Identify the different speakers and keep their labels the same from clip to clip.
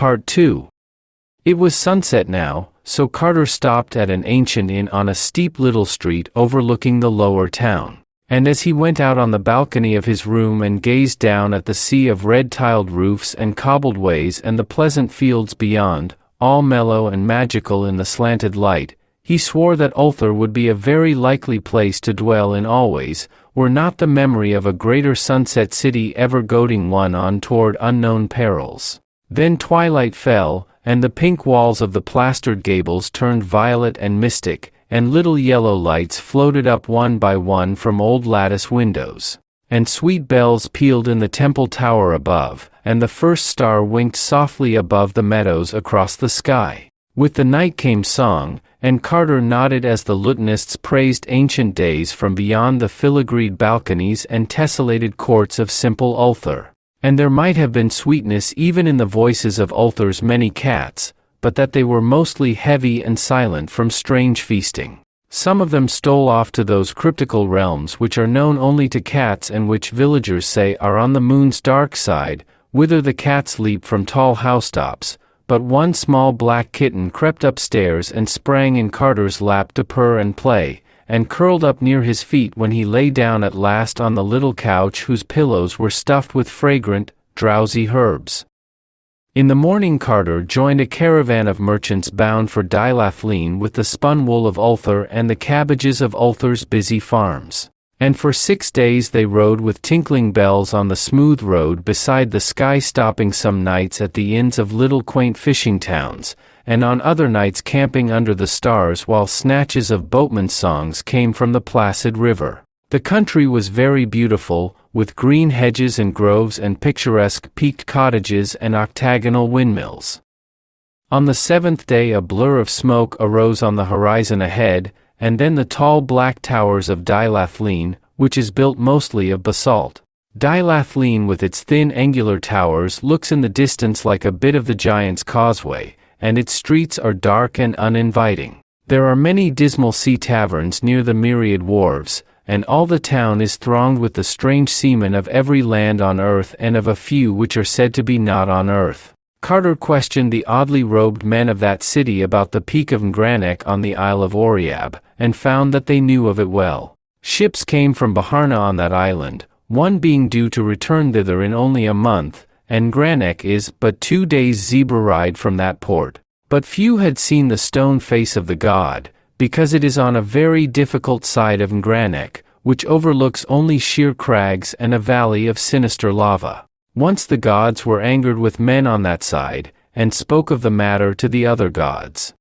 Speaker 1: Part 2. It was sunset now, so Carter stopped at an ancient inn on a steep little street overlooking the lower town. And as he went out on the balcony of his room and gazed down at the sea of red-tiled roofs and cobbled ways and the pleasant fields beyond, all mellow and magical in the slanted light, he swore that Ulthar would be a very likely place to dwell in always, were not the memory of a greater sunset city ever goading one on toward unknown perils. Then twilight fell, and the pink walls of the plastered gables turned violet and mystic, and little yellow lights floated up one by one from old lattice windows, and sweet bells pealed in the temple tower above, and the first star winked softly above the meadows across the sky. With the night came song, and Carter nodded as the lutanists praised ancient days from beyond the filigreed balconies and tessellated courts of simple Ulthar. And there might have been sweetness even in the voices of Ulthar's many cats, but that they were mostly heavy and silent from strange feasting. Some of them stole off to those cryptical realms which are known only to cats and which villagers say are on the moon's dark side, whither the cats leap from tall housetops, but one small black kitten crept upstairs and sprang in Carter's lap to purr and play, and curled up near his feet when he lay down at last on the little couch whose pillows were stuffed with fragrant, drowsy herbs. In the morning Carter joined a caravan of merchants bound for Dilathleen with the spun wool of Ulthar and the cabbages of Ulthar's busy farms. And for 6 days they rode with tinkling bells on the smooth road beside the sky, stopping some nights at the inns of little quaint fishing towns, and on other nights camping under the stars while snatches of boatmen's songs came from the placid river. The country was very beautiful, with green hedges and groves and picturesque peaked cottages and octagonal windmills. On the 7th day a blur of smoke arose on the horizon ahead, and then the tall black towers of Dilathleen, which is built mostly of basalt. Dilathleen with its thin angular towers looks in the distance like a bit of the Giant's Causeway, and its streets are dark and uninviting. There are many dismal sea taverns near the myriad wharves, and all the town is thronged with the strange seamen of every land on earth and of a few which are said to be not on earth. Carter questioned the oddly robed men of that city about the peak of Ngrannek on the Isle of Oriab, and found that they knew of it well. Ships came from Baharna on that island, one being due to return thither in only a month, and Ngrannek is but 2 days' zebra ride from that port. But few had seen the stone face of the god, because it is on a very difficult side of Ngrannek, which overlooks only sheer crags and a valley of sinister lava. Once the gods were angered with men on that side, and spoke of the matter to the other gods.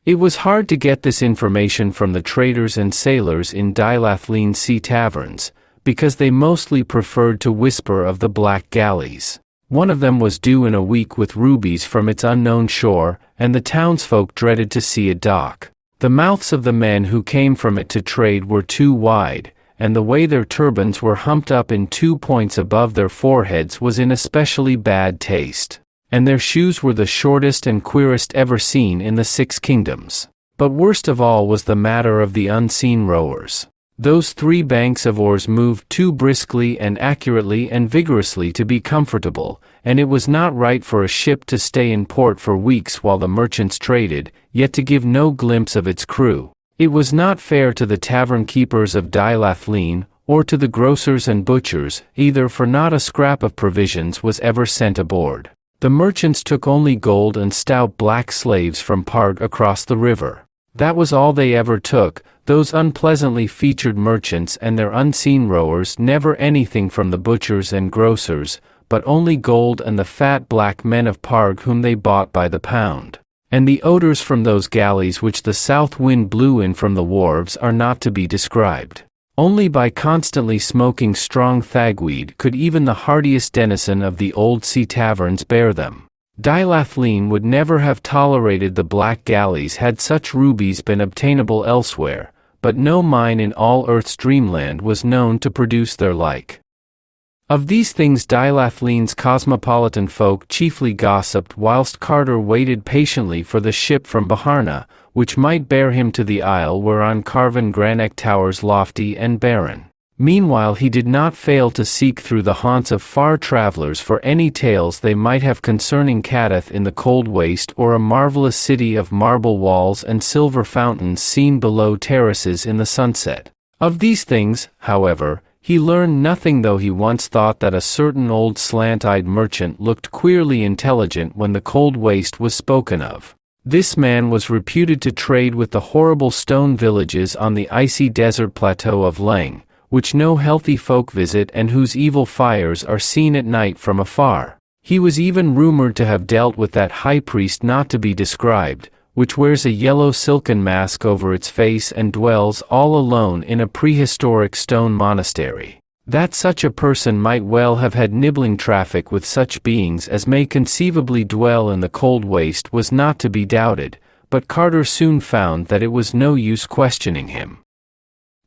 Speaker 1: It was hard to get this information from the traders and sailors in Dilathleen sea taverns, because they mostly preferred to whisper of the black galleys. One of them was due in a week with rubies from its unknown shore, and the townsfolk dreaded to see it dock. The mouths of the men who came from it to trade were too wide, and the way their turbans were humped up in 2 points above their foreheads was in especially bad taste, and their shoes were the shortest and queerest ever seen in the 6 kingdoms. But worst of all was the matter of the unseen rowers. Those 3 banks of oars moved too briskly and accurately and vigorously to be comfortable, and it was not right for a ship to stay in port for weeks while the merchants traded, yet to give no glimpse of its crew. It was not fair to the tavern keepers of Dilathleen, or to the grocers and butchers, either, for not a scrap of provisions was ever sent aboard. The merchants took only gold and stout black slaves from Parg across the river. That was all they ever took. Those unpleasantly featured merchants and their unseen rowers never anything from the butchers and grocers, but only gold and the fat black men of Parg whom they bought by the pound. And the odors from those galleys which the south wind blew in from the wharves are not to be described. Only by constantly smoking strong thagweed could even the hardiest denizen of the old sea taverns bear them. Dilathleen would never have tolerated the black galleys had such rubies been obtainable elsewhere, but no mine in all earth's dreamland was known to produce their like. Of these things Dilathleen's cosmopolitan folk chiefly gossiped whilst Carter waited patiently for the ship from Baharna, which might bear him to the isle whereon carven Ngrannek towers lofty and barren. Meanwhile he did not fail to seek through the haunts of far travelers for any tales they might have concerning Kadath in the cold waste, or a marvelous city of marble walls and silver fountains seen below terraces in the sunset. Of these things, however, he learned nothing, though he once thought that a certain old slant-eyed merchant looked queerly intelligent when the cold waste was spoken of. This man was reputed to trade with the horrible stone villages on the icy desert plateau of Lang, which no healthy folk visit and whose evil fires are seen at night from afar. He was even rumored to have dealt with that high priest not to be described, which wears a yellow silken mask over its face and dwells all alone in a prehistoric stone monastery. That such a person might well have had nibbling traffic with such beings as may conceivably dwell in the cold waste was not to be doubted, but Carter soon found that it was no use questioning him.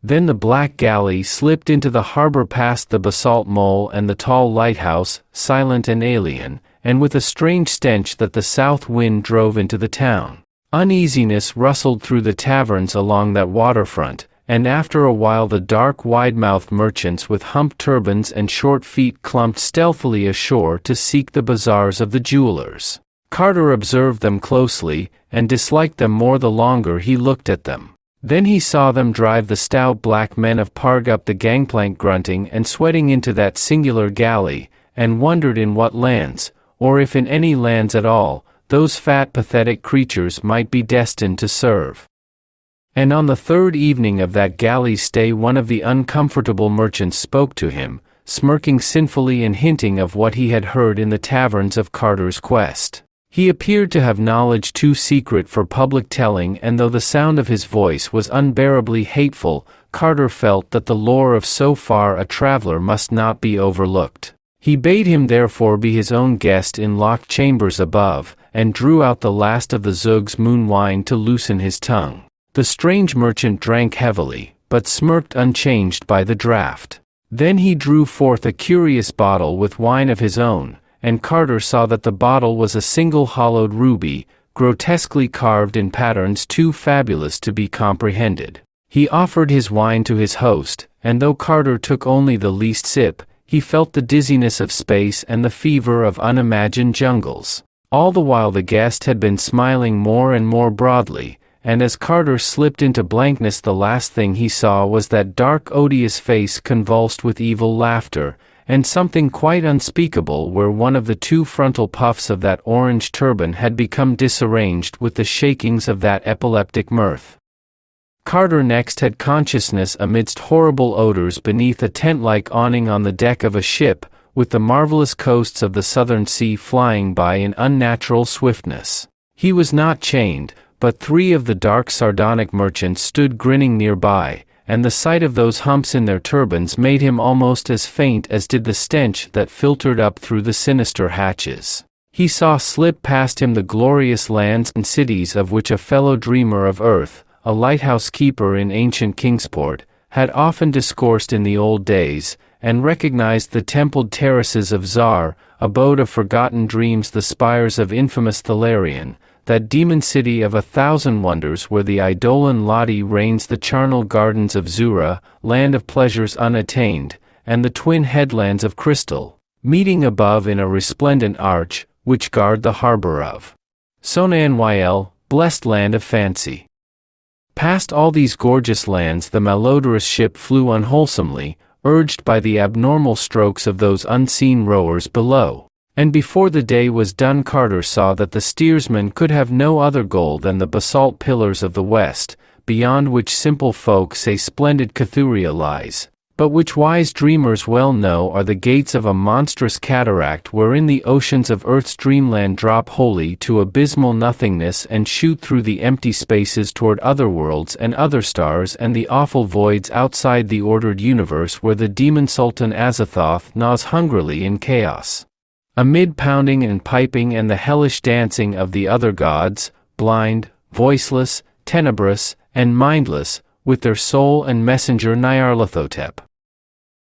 Speaker 1: Then the black galley slipped into the harbor past the basalt mole and the tall lighthouse, silent and alien, and with a strange stench that the south wind drove into the town. Uneasiness rustled through the taverns along that waterfront, and after a while the dark wide-mouthed merchants with humped turbans and short feet clumped stealthily ashore to seek the bazaars of the jewelers. Carter observed them closely, and disliked them more the longer he looked at them. Then he saw them drive the stout black men of Parg up the gangplank grunting and sweating into that singular galley, and wondered in what lands, or if in any lands at all, those fat pathetic creatures might be destined to serve. And on the third evening of that galley's stay one of the uncomfortable merchants spoke to him, smirking sinfully and hinting of what he had heard in the taverns of Carter's quest. He appeared to have knowledge too secret for public telling, and though the sound of his voice was unbearably hateful, Carter felt that the lore of so far a traveler must not be overlooked. He bade him therefore be his own guest in locked chambers above, and drew out the last of the Zug's moon wine to loosen his tongue. The strange merchant drank heavily, but smirked unchanged by the draught. Then he drew forth a curious bottle with wine of his own, and Carter saw that the bottle was a single hollowed ruby, grotesquely carved in patterns too fabulous to be comprehended. He offered his wine to his host, and though Carter took only the least sip, he felt the dizziness of space and the fever of unimagined jungles. All the while the guest had been smiling more and more broadly, and as Carter slipped into blankness the last thing he saw was that dark odious face convulsed with evil laughter, and something quite unspeakable where one of the two frontal puffs of that orange turban had become disarranged with the shakings of that epileptic mirth. Carter next had consciousness amidst horrible odors beneath a tent-like awning on the deck of a ship, with the marvelous coasts of the southern sea flying by in unnatural swiftness. He was not chained, but three of the dark sardonic merchants stood grinning nearby, and the sight of those humps in their turbans made him almost as faint as did the stench that filtered up through the sinister hatches. He saw slip past him the glorious lands and cities of which a fellow dreamer of earth, a lighthouse keeper in ancient Kingsport, had often discoursed in the old days, and recognized the templed terraces of Zar, abode of forgotten dreams, the spires of infamous Thalarion, that demon city of 1,000 wonders where the Eidolon Ladi reigns, the charnel gardens of Zura, land of pleasures unattained, and the twin headlands of crystal, meeting above in a resplendent arch, which guard the harbor of Sonanyl, blessed land of fancy. Past all these gorgeous lands the malodorous ship flew unwholesomely, urged by the abnormal strokes of those unseen rowers below. And before the day was done Carter saw that the steersman could have no other goal than the basalt pillars of the west, beyond which simple folk say splendid Cthulhu lies, but which wise dreamers well know are the gates of a monstrous cataract wherein the oceans of earth's dreamland drop wholly to abysmal nothingness and shoot through the empty spaces toward other worlds and other stars and the awful voids outside the ordered universe where the demon Sultan Azathoth gnaws hungrily in chaos. Amid pounding and piping and the hellish dancing of the other gods, blind, voiceless, tenebrous, and mindless, with their soul and messenger Nyarlathotep.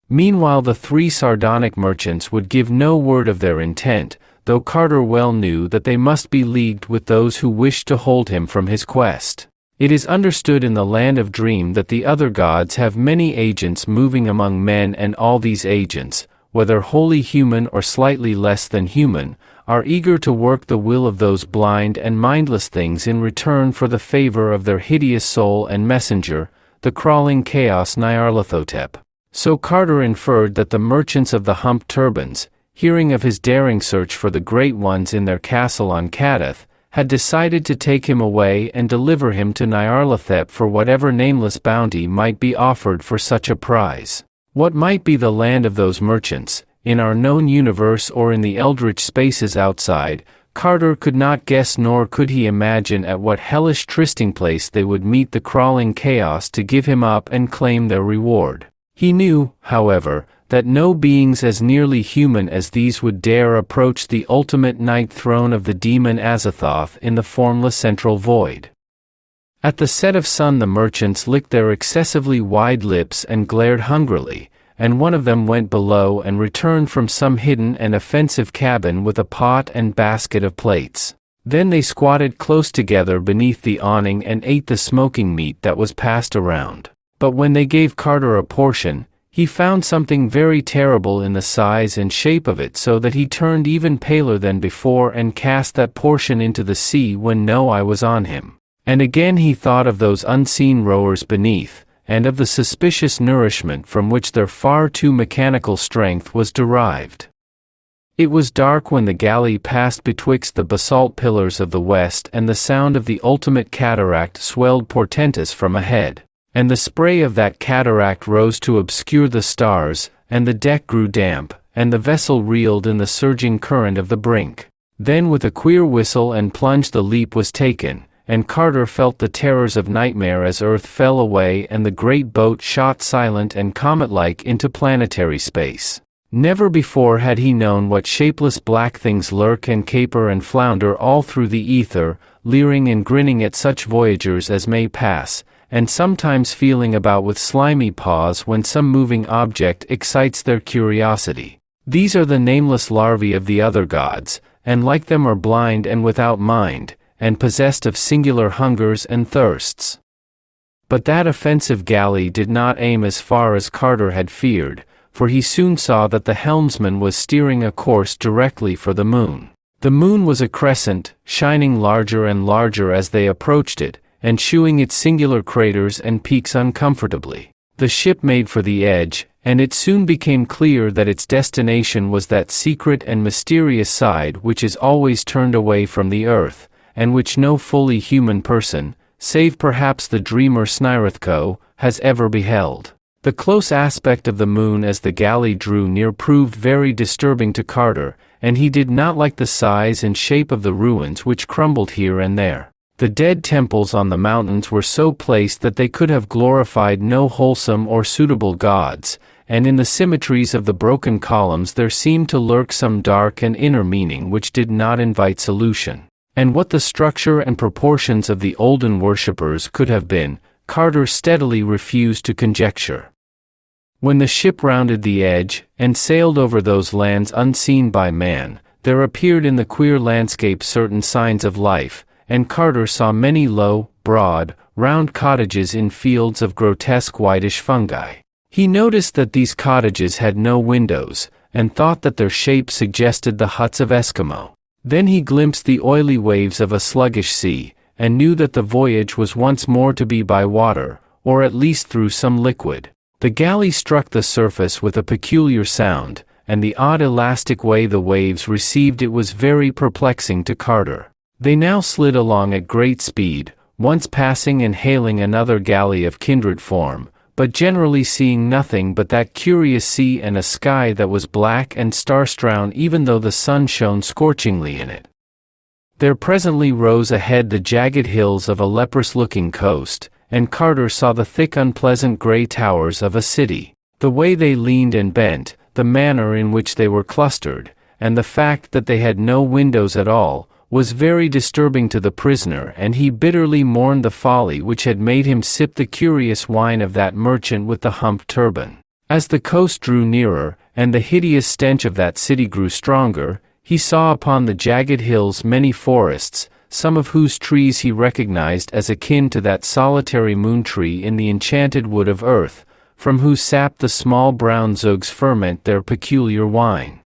Speaker 1: Meanwhile the three sardonic merchants would give no word of their intent, though Carter well knew that they must be leagued with those who wished to hold him from his quest. It is understood in the land of Dream that the other gods have many agents moving among men, and all these agents, whether wholly human or slightly less than human, are eager to work the will of those blind and mindless things in return for the favor of their hideous soul and messenger, the crawling chaos Nyarlathotep. So Carter inferred that the merchants of the humped turbans, hearing of his daring search for the great ones in their castle on Kadath, had decided to take him away and deliver him to Nyarlathotep for whatever nameless bounty might be offered for such a prize. What might be the land of those merchants, in our known universe or in the eldritch spaces outside, Carter could not guess, nor could he imagine at what hellish trysting place they would meet the crawling chaos to give him up and claim their reward. He knew, however, that no beings as nearly human as these would dare approach the ultimate night throne of the demon Azathoth in the formless central void. At the set of sun the merchants licked their excessively wide lips and glared hungrily, and one of them went below and returned from some hidden and offensive cabin with a pot and basket of plates. Then they squatted close together beneath the awning and ate the smoking meat that was passed around. But when they gave Carter a portion, he found something very terrible in the size and shape of it, so that he turned even paler than before and cast that portion into the sea when no eye was on him. And again he thought of those unseen rowers beneath, and of the suspicious nourishment from which their far too mechanical strength was derived. It was dark when the galley passed betwixt the basalt pillars of the west, and the sound of the ultimate cataract swelled portentous from ahead. And the spray of that cataract rose to obscure the stars, and the deck grew damp, and the vessel reeled in the surging current of the brink. Then with a queer whistle and plunge the leap was taken, and Carter felt the terrors of nightmare as earth fell away and the great boat shot silent and comet-like into planetary space. Never before had he known what shapeless black things lurk and caper and flounder all through the ether, leering and grinning at such voyagers as may pass, and sometimes feeling about with slimy paws when some moving object excites their curiosity. These are the nameless larvae of the other gods, and like them are blind and without mind, and possessed of singular hungers and thirsts. But that offensive galley did not aim as far as Carter had feared, for he soon saw that the helmsman was steering a course directly for the moon. The moon was a crescent, shining larger and larger as they approached it, and shewing its singular craters and peaks uncomfortably. The ship made for the edge, and it soon became clear that its destination was that secret and mysterious side which is always turned away from the earth, and which no fully human person, save perhaps the dreamer Snirethko, has ever beheld. The close aspect of the moon as the galley drew near proved very disturbing to Carter, and he did not like the size and shape of the ruins which crumbled here and there. The dead temples on the mountains were so placed that they could have glorified no wholesome or suitable gods, and in the symmetries of the broken columns there seemed to lurk some dark and inner meaning which did not invite solution. And what the structure and proportions of the olden worshippers could have been, Carter steadily refused to conjecture. When the ship rounded the edge, and sailed over those lands unseen by man, there appeared in the queer landscape certain signs of life, and Carter saw many low, broad, round cottages in fields of grotesque whitish fungi. He noticed that these cottages had no windows, and thought that their shape suggested the huts of Eskimo. Then he glimpsed the oily waves of a sluggish sea, and knew that the voyage was once more to be by water, or at least through some liquid. The galley struck the surface with a peculiar sound, and the odd elastic way the waves received it was very perplexing to Carter. They now slid along at great speed, once passing and hailing another galley of kindred form, but generally seeing nothing but that curious sea and a sky that was black and star-strewn even though the sun shone scorchingly in it. There presently rose ahead the jagged hills of a leprous-looking coast, and Carter saw the thick unpleasant gray towers of a city. The way they leaned and bent, the manner in which they were clustered, and the fact that they had no windows at all, was very disturbing to the prisoner, and he bitterly mourned the folly which had made him sip the curious wine of that merchant with the humped turban. As the coast drew nearer, and the hideous stench of that city grew stronger, he saw upon the jagged hills many forests, some of whose trees he recognized as akin to that solitary moon tree in the enchanted wood of earth, from whose sap the small brown zugs ferment their peculiar wine.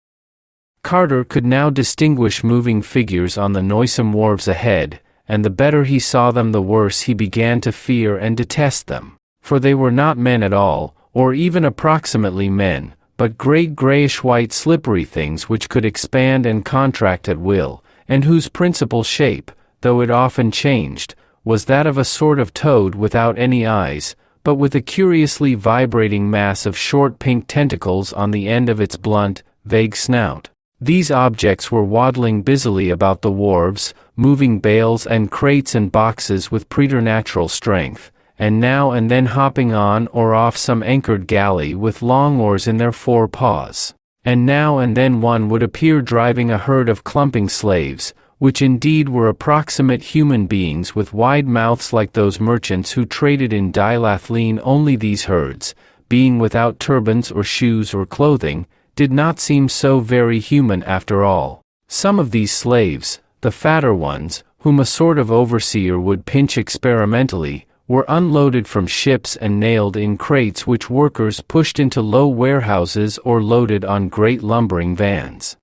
Speaker 1: Carter could now distinguish moving figures on the noisome wharves ahead, and the better he saw them the worse he began to fear and detest them, for they were not men at all, or even approximately men, but great grayish-white slippery things which could expand and contract at will, and whose principal shape, though it often changed, was that of a sort of toad without any eyes, but with a curiously vibrating mass of short pink tentacles on the end of its blunt, vague snout. These objects were waddling busily about the wharves, moving bales and crates and boxes with preternatural strength, and now and then hopping on or off some anchored galley with long oars in their fore paws. And now and then one would appear driving a herd of clumping slaves, which indeed were approximate human beings with wide mouths like those merchants who traded in Dilathleen. Only these herds, being without turbans or shoes or clothing, did not seem so very human after all. Some of these slaves, the fatter ones, whom a sort of overseer would pinch experimentally, were unloaded from ships and nailed in crates which workers pushed into low warehouses or loaded on great lumbering vans.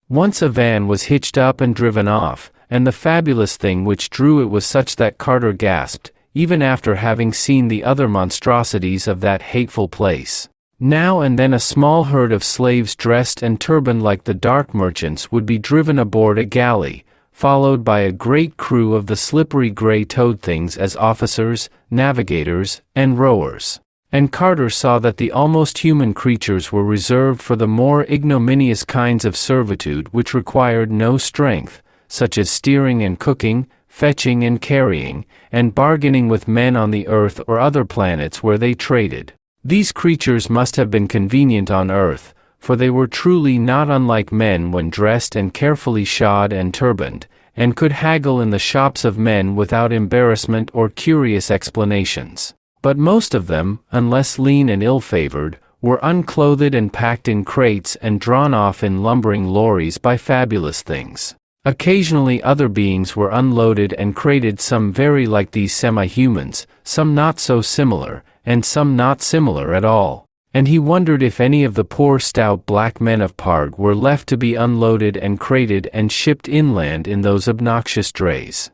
Speaker 1: Once a van was hitched up and driven off, and the fabulous thing which drew it was such that Carter gasped, even after having seen the other monstrosities of that hateful place. Now and then a small herd of slaves dressed and turbaned like the dark merchants would be driven aboard a galley, followed by a great crew of the slippery gray toad things as officers, navigators, and rowers. And Carter saw that the almost human creatures were reserved for the more ignominious kinds of servitude which required no strength, such as steering and cooking, fetching and carrying, and bargaining with men on the earth or other planets where they traded. These creatures must have been convenient on earth, for they were truly not unlike men when dressed and carefully shod and turbaned, and could haggle in the shops of men without embarrassment or curious explanations. But most of them, unless lean and ill-favored, were unclothed and packed in crates and drawn off in lumbering lorries by fabulous things. Occasionally other beings were unloaded and crated, some very like these semi-humans, some not so similar, and some not similar at all. And he wondered if any of the poor stout black men of Parg were left to be unloaded and crated and shipped inland in those obnoxious drays.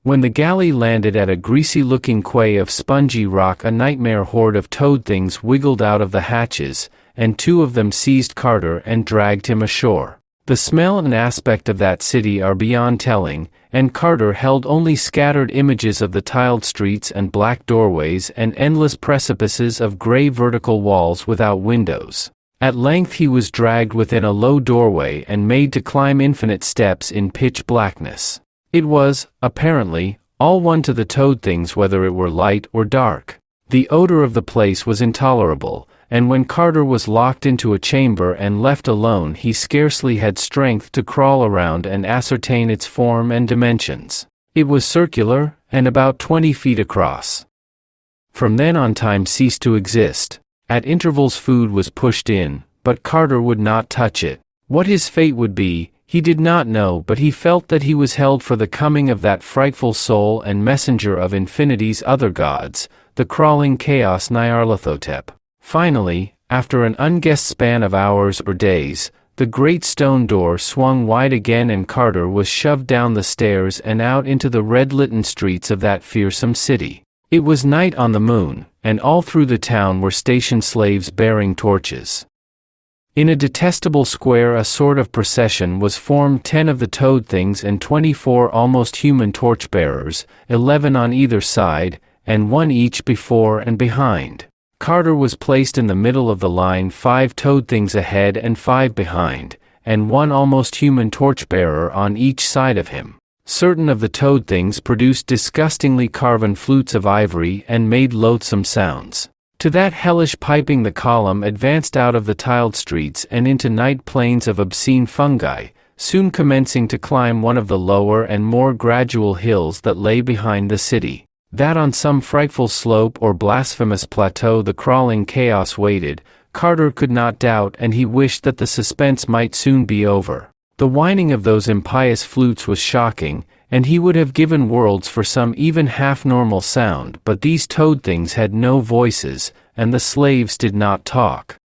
Speaker 1: When the galley landed at a greasy-looking quay of spongy rock, a nightmare horde of toad things wiggled out of the hatches, and two of them seized Carter and dragged him ashore. The smell and aspect of that city are beyond telling, and Carter held only scattered images of the tiled streets and black doorways and endless precipices of gray vertical walls without windows. At length he was dragged within a low doorway and made to climb infinite steps in pitch blackness. It was, apparently, all one to the toad things whether it were light or dark. The odor of the place was intolerable, and when Carter was locked into a chamber and left alone, he scarcely had strength to crawl around and ascertain its form and dimensions. It was circular, and about 20 feet across. From then on time ceased to exist. At intervals food was pushed in, but Carter would not touch it. What his fate would be, he did not know, but he felt that he was held for the coming of that frightful soul and messenger of infinity's other gods, the crawling chaos Nyarlathotep. Finally, after an unguessed span of hours or days, the great stone door swung wide again and Carter was shoved down the stairs and out into the red-litten streets of that fearsome city. It was night on the moon, and all through the town were stationed slaves bearing torches. In a detestable square a sort of procession was formed, 10 of the toad things and 24 almost human torchbearers, 11 on either side, and 1 each before and behind. Carter was placed in the middle of the line, 5 toad things ahead and 5 behind, and 1 almost human torchbearer on each side of him. Certain of the toad things produced disgustingly carven flutes of ivory and made loathsome sounds. To that hellish piping the column advanced out of the tiled streets and into night plains of obscene fungi, soon commencing to climb one of the lower and more gradual hills that lay behind the city. That on some frightful slope or blasphemous plateau the crawling chaos waited, Carter could not doubt, and he wished that the suspense might soon be over. The whining of those impious flutes was shocking, and he would have given worlds for some even half-normal sound, but these toad things had no voices, and the slaves did not talk.